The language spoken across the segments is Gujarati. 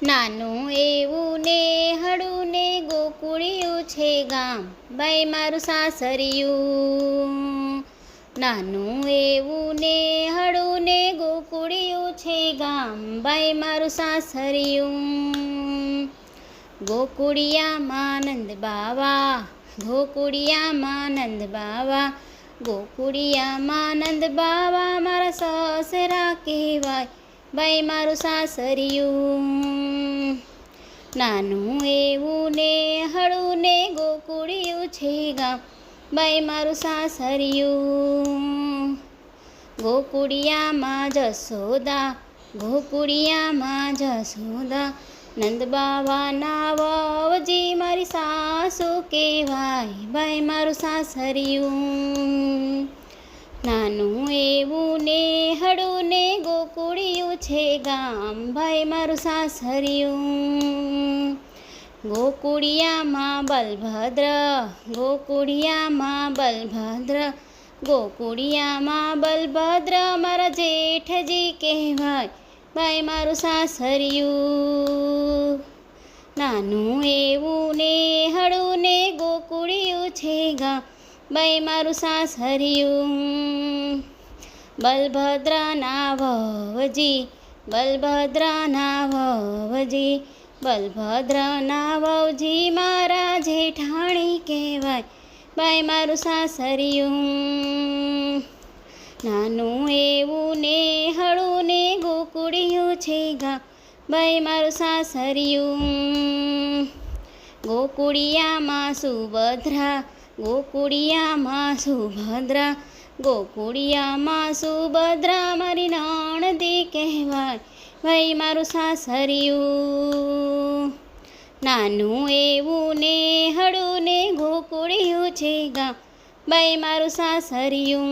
નાનું એવું ને હળું ને ગોકુળિયું છે ગામ, બાઈ મારું સાસરિયું. નાનું એવું ને હળું ને ગોકુળિયું છે ગામ, બાઈ મારું સાસરિયું. ગોકુળિયામાં નંદ બાવા, ગોકુળિયામાં નંદ બાવા, ગોકુળિયામાં નંદ બાવા મારા સસરા કહેવાય, બાઈ મારું સાસરિયું. નાનું એવું ને હળું ને ગોકુળિયું છે ગામ, બાઈ મારું સાસરિયું. ગોકુળિયામાં જસોદા, ગોકુળિયામાં જસોદા, નંદ બાવાના વવજી મારી સાસુ કહેવાય, બાઈ મારું સાસરિયું. નાનું એવું ને હળું ને ગોકુળિયું છે ગામ, ભાઈ મારું સાસરિયું. ગોકુળિયામાં બલભદ્ર, ગોકુળિયામાં બલભદ્ર, ગોકુળિયામાં બલભદ્ર મારા જેઠજી કહેવાય, ભાઈ મારું સાસરિયું. નાનું એવું ને હળું ને ગોકુળિયું છે ગામ, બાઈ મારું સાસરિયું. બલભદ્રના વવજી, બલભદ્રના વવજી, બલભદ્રના વવજી મારા જેઠાણી કહેવાય, બાઈ મારું સાસરિયું. નાનું એવું ને હળું ને ગોકુળિયું છે ગામ, બાઈ મારું સાસરિયું. ગોકુળિયામાં સુભદ્રા, ગોકુળિયામાં સુભદ્રા, ગોકુળિયામાં સુભદ્રા મારી નણદી કહેવાય, ભાઈ મારું સાસરિયું. નાનું એવું ને હળું ને ગોકુળિયું છે ગામ, બાઈ મારું સાસરિયું.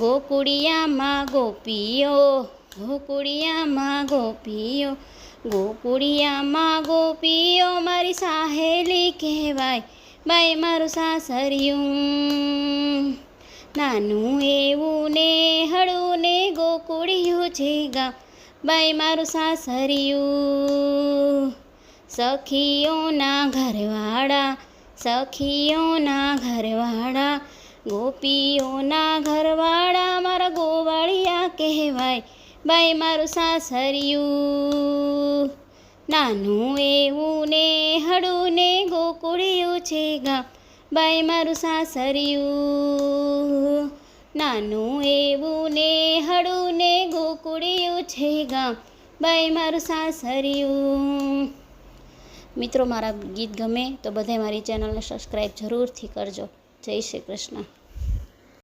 ગોકુળિયામાં ગોપીઓ, ગોકુળિયામાં ગોપીઓ, ગોકુળિયામાં ગોપીઓ મારી સાહેલી કહેવાય, બાઈ મારું સાસરિયું. નાનું એવું ને હળું ને ગોકુળિયું છે ગામ, બાઈ મારું સાસરિયું. સખીઓના ઘરવાળા, સખીઓના ઘરવાળા, ગોપીઓના ઘરવાળા મારા ગોવાળિયા કહેવાય, બાઈ મારું સાસરિયું. નાનું એવું ને હળું ને ગોકુળિયું છે ગામ, બાઈ મારું સાસરિયું. નાનું એવું ને હળું ને ગોકુળિયું છે ગામ, બાઈ મારું સાસરિયું. મિત્રો, મારા ગીત ગમે તો બધાય મારી ચેનલને સબસ્ક્રાઈબ જરૂરથી કરજો. જય શ્રી કૃષ્ણ.